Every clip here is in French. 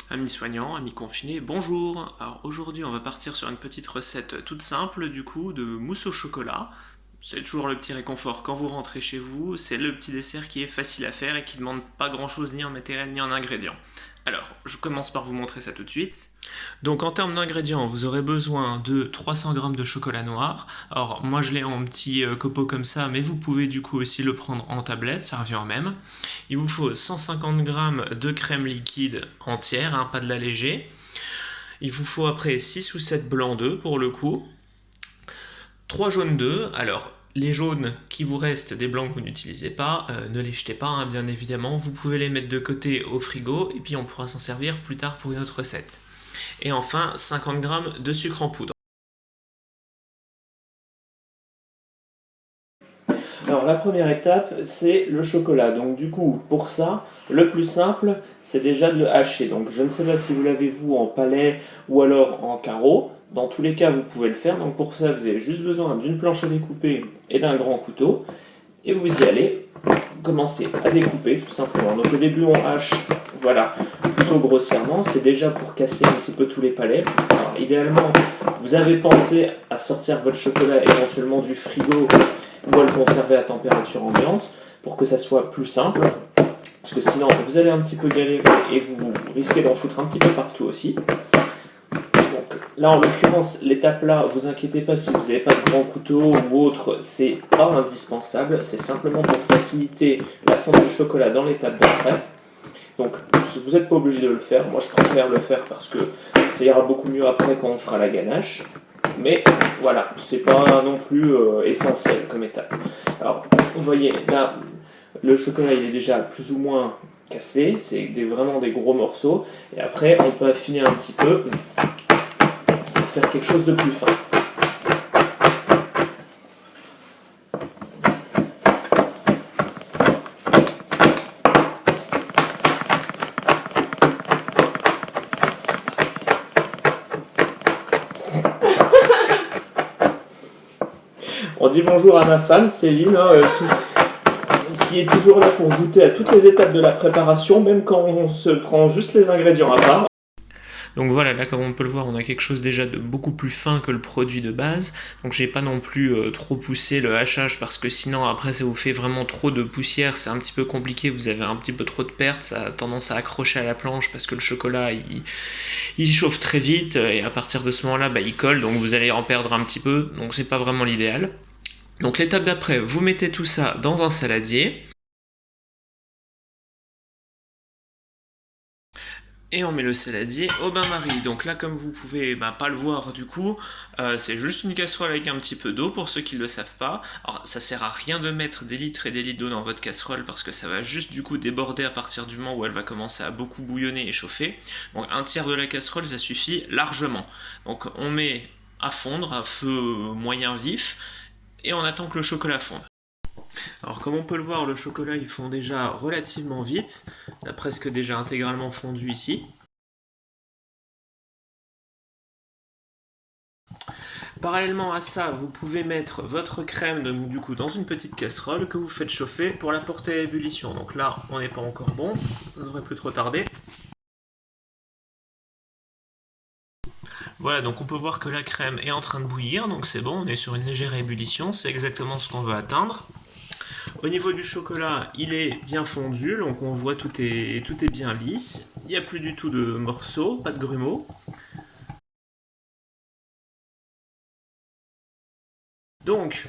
Amis soignants, amis confinés, bonjour. Alors aujourd'hui on va partir sur une petite recette toute simple du coup de mousse au chocolat. C'est toujours le petit réconfort quand vous rentrez chez vous, c'est le petit dessert qui est facile à faire et qui ne demande pas grand chose ni en matériel ni en ingrédients. Alors, je commence par vous montrer ça tout de suite. Donc en termes d'ingrédients, vous aurez besoin de 300 g de chocolat noir. Alors moi je l'ai en petit copeaux comme ça, mais vous pouvez du coup aussi le prendre en tablette, ça revient au même. Il vous faut 150 g de crème liquide entière, hein, pas de la léger. Il vous faut après 6 ou 7 blancs d'œufs pour le coup. 3 jaunes d'œufs. Alors les jaunes qui vous restent, des blancs que vous n'utilisez pas, ne les jetez pas, hein, bien évidemment. Vous pouvez les mettre de côté au frigo et puis on pourra s'en servir plus tard pour une autre recette. Et enfin 50 g de sucre en poudre. Alors la première étape, c'est le chocolat. Donc du coup, pour ça, le plus simple, c'est déjà de le hacher. Donc je ne sais pas si vous l'avez vous en palais ou alors en carreau. Dans tous les cas, vous pouvez le faire. Donc pour ça, vous avez juste besoin d'une planche à découper et d'un grand couteau. Et vous y allez. Vous commencez à découper tout simplement. Donc au début, on hache, voilà, plutôt grossièrement. C'est déjà pour casser un petit peu tous les palais. Alors idéalement, vous avez pensé à sortir votre chocolat éventuellement du frigo ou à le conserver à température ambiante pour que ça soit plus simple. Parce que sinon, vous allez un petit peu galérer et vous risquez d'en foutre un petit peu partout aussi. Donc là, en l'occurrence, l'étape là, vous inquiétez pas si vous n'avez pas de grand couteau ou autre, c'est pas indispensable. C'est simplement pour faciliter la fonte du chocolat dans l'étape d'après. Donc vous n'êtes pas obligé de le faire. Moi, je préfère le faire parce que ça ira beaucoup mieux après quand on fera la ganache. Mais voilà, c'est pas non plus essentiel comme étape. Alors, vous voyez, là, le chocolat il est déjà plus ou moins cassé, c'est vraiment des gros morceaux. Et après, on peut affiner un petit peu pour faire quelque chose de plus fin. On dit bonjour à ma femme, Céline, hein, qui est toujours là pour goûter à toutes les étapes de la préparation, même quand on se prend juste les ingrédients à part. Donc voilà, là comme on peut le voir, on a quelque chose déjà de beaucoup plus fin que le produit de base. Donc j'ai pas non plus trop poussé le hachage parce que sinon après ça vous fait vraiment trop de poussière, c'est un petit peu compliqué, vous avez un petit peu trop de pertes, ça a tendance à accrocher à la planche parce que le chocolat il chauffe très vite et à partir de ce moment-là il colle, donc vous allez en perdre un petit peu, donc c'est pas vraiment l'idéal. Donc l'étape d'après, vous mettez tout ça dans un saladier. Et on met le saladier au bain-marie. Donc là, comme vous pouvez pas le voir du coup, c'est juste une casserole avec un petit peu d'eau pour ceux qui ne le savent pas. Alors ça sert à rien de mettre des litres et des litres d'eau dans votre casserole parce que ça va juste du coup déborder à partir du moment où elle va commencer à beaucoup bouillonner et chauffer. Donc un tiers de la casserole, ça suffit largement. Donc on met à fondre à feu moyen vif et on attend que le chocolat fonde. Alors comme on peut le voir, le chocolat il fond déjà relativement vite, il a presque déjà intégralement fondu ici. Parallèlement à ça, vous pouvez mettre votre crème du coup dans une petite casserole que vous faites chauffer pour la porter à ébullition. Donc là, on n'est pas encore bon, on devrait plus trop tarder. Voilà, donc on peut voir que la crème est en train de bouillir, donc c'est bon, on est sur une légère ébullition, c'est exactement ce qu'on veut atteindre. Au niveau du chocolat, il est bien fondu, donc on voit tout est bien lisse. Il n'y a plus du tout de morceaux, pas de grumeaux. Donc,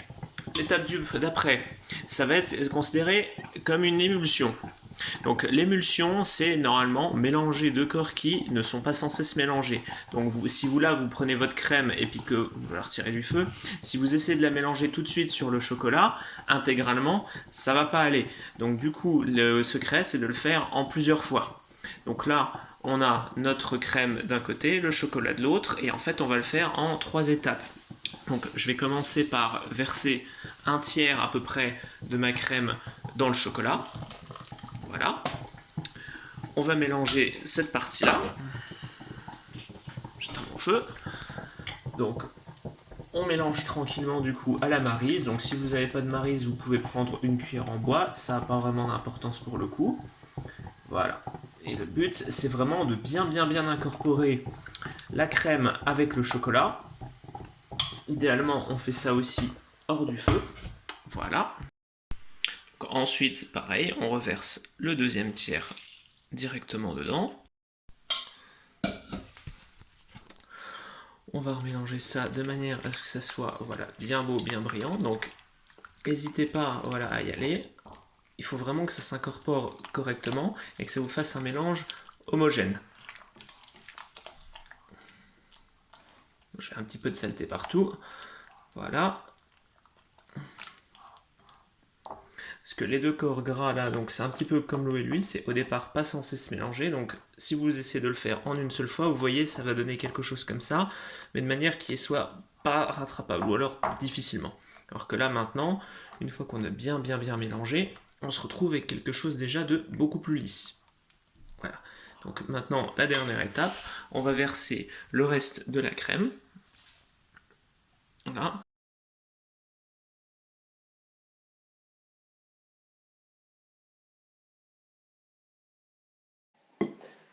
l'étape d'après, ça va être considéré comme une émulsion. Donc l'émulsion, c'est normalement mélanger deux corps qui ne sont pas censés se mélanger. Donc si vous prenez votre crème et puis que vous la retirez du feu, si vous essayez de la mélanger tout de suite sur le chocolat, intégralement, ça va pas aller. Donc du coup, le secret, c'est de le faire en plusieurs fois. Donc là, on a notre crème d'un côté, le chocolat de l'autre, et en fait, on va le faire en 3 étapes. Donc je vais commencer par verser un tiers à peu près de ma crème dans le chocolat. Voilà. On va mélanger cette partie-là. J'éteins mon feu. Donc on mélange tranquillement du coup à la maryse. Donc si vous n'avez pas de maryse, vous pouvez prendre une cuillère en bois. Ça n'a pas vraiment d'importance pour le coup. Voilà. Et le but, c'est vraiment de bien incorporer la crème avec le chocolat. Idéalement, on fait ça aussi hors du feu. Voilà. Donc, ensuite, pareil, on reverse le deuxième tiers directement dedans. On va remélanger ça de manière à ce que ça soit voilà, bien beau, bien brillant. Donc, n'hésitez pas voilà, à y aller. Il faut vraiment que ça s'incorpore correctement et que ça vous fasse un mélange homogène. Je fais un petit peu de saleté partout. Voilà. Parce que les deux corps gras là, donc c'est un petit peu comme l'eau et l'huile, c'est au départ pas censé se mélanger. Donc si vous essayez de le faire en une seule fois, vous voyez, ça va donner quelque chose comme ça, mais de manière qui soit pas rattrapable, ou alors difficilement. Alors que là maintenant, une fois qu'on a bien mélangé, on se retrouve avec quelque chose déjà de beaucoup plus lisse. Voilà. Donc maintenant, la dernière étape, on va verser le reste de la crème. Voilà.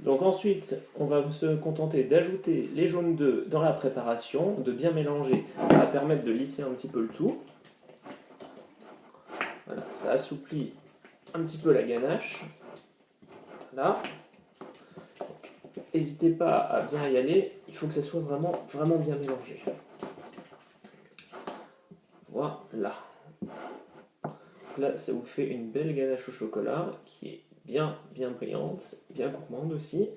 Donc ensuite, on va se contenter d'ajouter les jaunes d'œufs dans la préparation, de bien mélanger. Ça va permettre de lisser un petit peu le tout. Voilà, ça assouplit un petit peu la ganache. Voilà. N'hésitez pas à bien y aller, il faut que ça soit vraiment bien mélangé. Voilà. Donc là, ça vous fait une belle ganache au chocolat qui est bien brillante, bien gourmande aussi.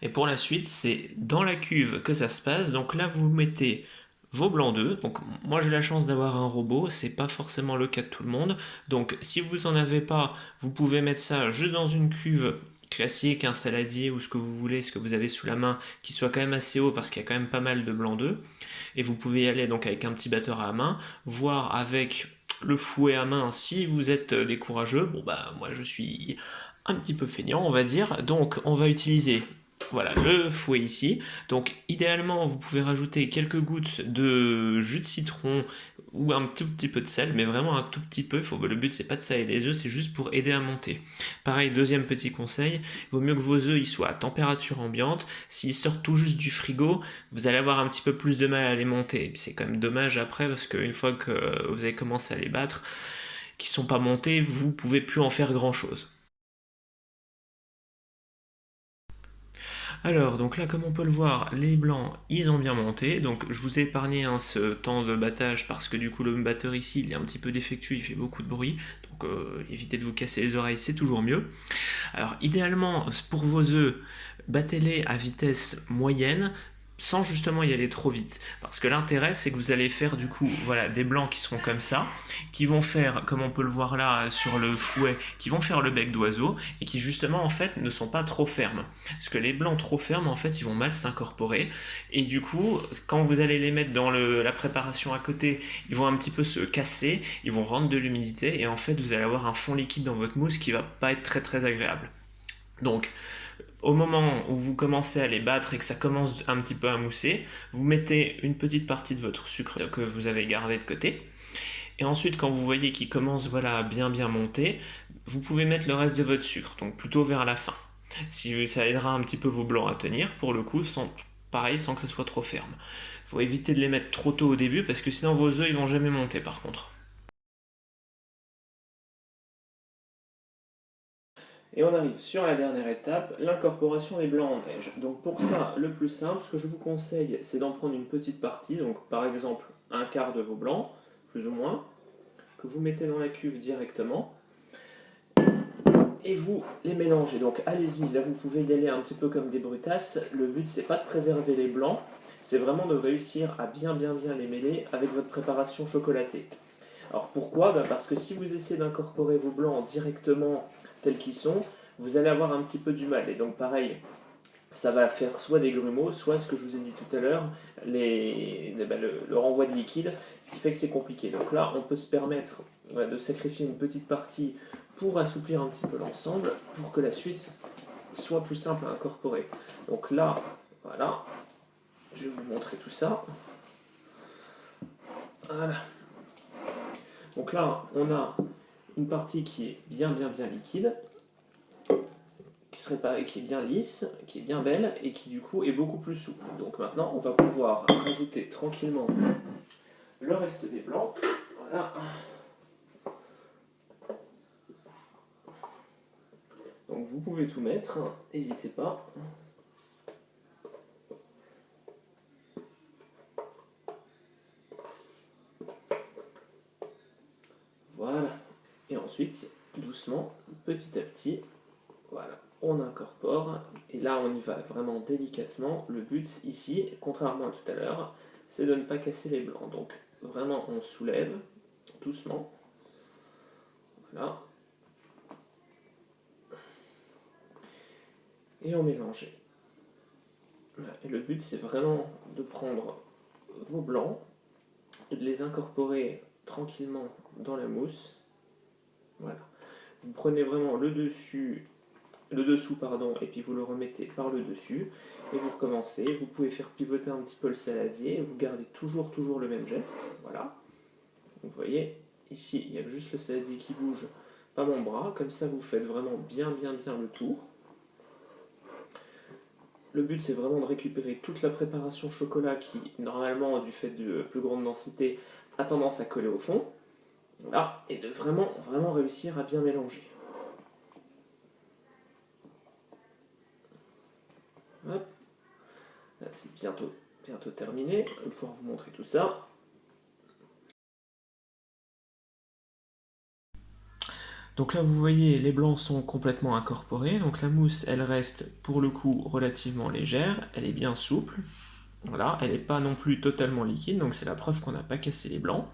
Et pour la suite, c'est dans la cuve que ça se passe. Donc là, vous mettez vos blancs d'œufs. Donc moi, j'ai la chance d'avoir un robot. C'est pas forcément le cas de tout le monde. Donc si vous en avez pas, vous pouvez mettre ça juste dans une cuve classique, un saladier ou ce que vous voulez, ce que vous avez sous la main, qui soit quand même assez haut parce qu'il y a quand même pas mal de blancs d'œufs. Et vous pouvez y aller donc avec un petit batteur à main, voire avec le fouet à main si vous êtes des courageux. Bon bah moi je suis un petit peu feignant on va dire. Donc on va utiliser voilà, le fouet ici. Donc idéalement, vous pouvez rajouter quelques gouttes de jus de citron ou un tout petit peu de sel, mais vraiment un tout petit peu. Le but, c'est pas de saler les œufs, c'est juste pour aider à monter. Pareil, deuxième petit conseil, il vaut mieux que vos œufs ils soient à température ambiante. S'ils sortent tout juste du frigo, vous allez avoir un petit peu plus de mal à les monter. Et puis c'est quand même dommage après, parce qu'une fois que vous avez commencé à les battre, qu'ils sont pas montés, vous pouvez plus en faire grand chose. Alors, donc là, comme on peut le voir, les blancs, ils ont bien monté. Donc, je vous ai épargné ce temps de battage parce que du coup, le batteur ici, il est un petit peu défectueux, il fait beaucoup de bruit. Donc, évitez de vous casser les oreilles, c'est toujours mieux. Alors, idéalement, pour vos œufs, battez-les à vitesse moyenne sans justement y aller trop vite. Parce que l'intérêt, c'est que vous allez faire du coup voilà, des blancs qui seront comme ça, qui vont faire, comme on peut le voir là sur le fouet, qui vont faire le bec d'oiseau, et qui justement en fait ne sont pas trop fermes. Parce que les blancs trop fermes, en fait, ils vont mal s'incorporer. Et du coup, quand vous allez les mettre dans la préparation à côté, ils vont un petit peu se casser, ils vont rendre de l'humidité, et en fait, vous allez avoir un fond liquide dans votre mousse qui va pas être très agréable. Donc, au moment où vous commencez à les battre et que ça commence un petit peu à mousser, vous mettez une petite partie de votre sucre que vous avez gardé de côté. Et ensuite, quand vous voyez qu'il commence voilà, à bien monter, vous pouvez mettre le reste de votre sucre, donc plutôt vers la fin. Si ça aidera un petit peu vos blancs à tenir, pour le coup, pareil, sans que ce soit trop ferme. Il faut éviter de les mettre trop tôt au début, parce que sinon vos œufs ils vont jamais monter par contre. Et on arrive sur la dernière étape, l'incorporation des blancs en neige. Donc pour ça, le plus simple, ce que je vous conseille, c'est d'en prendre une petite partie, donc par exemple un quart de vos blancs, plus ou moins, que vous mettez dans la cuve directement, et vous les mélangez. Donc allez-y, là vous pouvez y aller un petit peu comme des brutasses. Le but c'est pas de préserver les blancs, c'est vraiment de réussir à bien les mêler avec votre préparation chocolatée. Alors pourquoi parce que si vous essayez d'incorporer vos blancs directement tels qu'ils sont, vous allez avoir un petit peu du mal. Et donc pareil, ça va faire soit des grumeaux, soit ce que je vous ai dit tout à l'heure, le renvoi de liquide, ce qui fait que c'est compliqué. Donc là, on peut se permettre de sacrifier une petite partie pour assouplir un petit peu l'ensemble, pour que la suite soit plus simple à incorporer. Donc là, voilà, je vais vous montrer tout ça. Voilà. Donc là, on a une partie qui est bien liquide, qui est bien lisse, qui est bien belle et qui du coup est beaucoup plus souple. Donc maintenant, on va pouvoir rajouter tranquillement le reste des blancs. Voilà. Donc vous pouvez tout mettre, n'hésitez pas. Voilà. Et ensuite, doucement, petit à petit, voilà, on incorpore. Et là, on y va vraiment délicatement. Le but ici, contrairement à tout à l'heure, c'est de ne pas casser les blancs. Donc vraiment, on soulève doucement. Voilà. Et on mélange. Et le but, c'est vraiment de prendre vos blancs et de les incorporer tranquillement dans la mousse. Voilà. Vous prenez vraiment le dessous, pardon, et puis vous le remettez par le dessus, et vous recommencez. Vous pouvez faire pivoter un petit peu le saladier, vous gardez toujours le même geste. Voilà. Donc, vous voyez, ici, il y a juste le saladier qui bouge, pas mon bras. Comme ça, vous faites vraiment bien le tour. Le but, c'est vraiment de récupérer toute la préparation chocolat qui, normalement, du fait de plus grande densité, a tendance à coller au fond. Voilà. Et de vraiment réussir à bien mélanger. Hop. Là, c'est bientôt terminé. Je vais pouvoir vous montrer tout ça. Donc là, vous voyez, les blancs sont complètement incorporés. Donc la mousse, elle reste pour le coup relativement légère. Elle est bien souple. Voilà, elle n'est pas non plus totalement liquide. Donc c'est la preuve qu'on n'a pas cassé les blancs.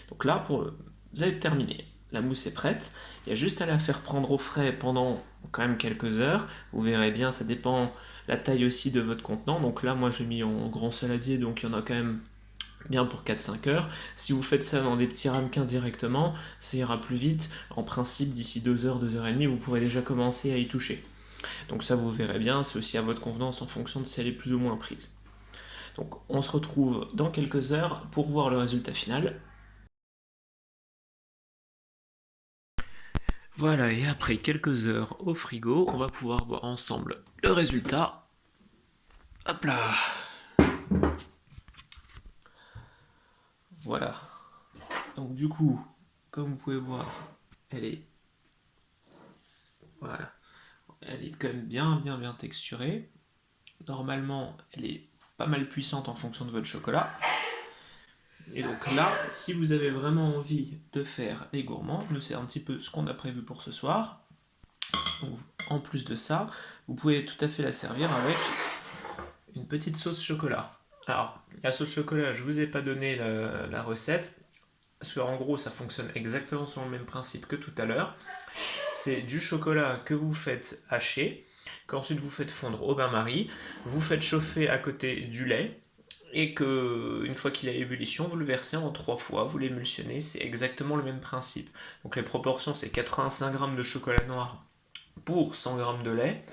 Donc là, vous avez terminé. La mousse est prête. Il y a juste à la faire prendre au frais pendant quand même quelques heures. Vous verrez bien, ça dépend la taille aussi de votre contenant. Donc là, moi j'ai mis en grand saladier, donc il y en a quand même bien pour 4-5 heures. Si vous faites ça dans des petits ramequins directement, ça ira plus vite. En principe, d'ici 2 heures, 2 heures et demie, vous pourrez déjà commencer à y toucher. Donc ça, vous verrez bien, c'est aussi à votre convenance en fonction de si elle est plus ou moins prise. Donc on se retrouve dans quelques heures pour voir le résultat final. Voilà, et après quelques heures au frigo, on va pouvoir voir ensemble le résultat. Hop là! Voilà. Donc du coup, comme vous pouvez voir, elle est... Voilà. Elle est quand même bien texturée. Normalement, elle est pas mal puissante en fonction de votre chocolat. Et donc là, si vous avez vraiment envie de faire les gourmands, nous c'est un petit peu ce qu'on a prévu pour ce soir. Donc, en plus de ça, vous pouvez tout à fait la servir avec une petite sauce chocolat. Alors, la sauce chocolat, je vous ai pas donné la recette, parce qu'en gros, ça fonctionne exactement sur le même principe que tout à l'heure. C'est du chocolat que vous faites hacher, qu'ensuite vous faites fondre au bain-marie, vous faites chauffer à côté du lait, et que une fois qu'il est à ébullition, vous le versez en 3 fois, vous l'émulsionnez, c'est exactement le même principe. Donc les proportions, c'est 85 g de chocolat noir pour 100 g de lait.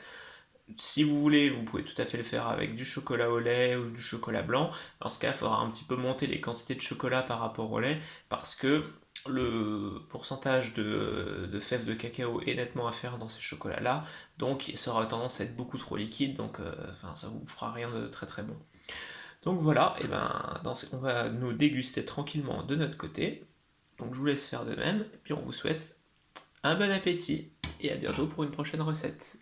Si vous voulez, vous pouvez tout à fait le faire avec du chocolat au lait ou du chocolat blanc. Dans ce cas, il faudra un petit peu monter les quantités de chocolat par rapport au lait, parce que le pourcentage de fèves de cacao est nettement inférieur dans ces chocolats-là, donc ça aura tendance à être beaucoup trop liquide, donc ça vous fera rien de très bon. Donc voilà, et on va nous déguster tranquillement de notre côté. Donc je vous laisse faire de même, et puis on vous souhaite un bon appétit, et à bientôt pour une prochaine recette.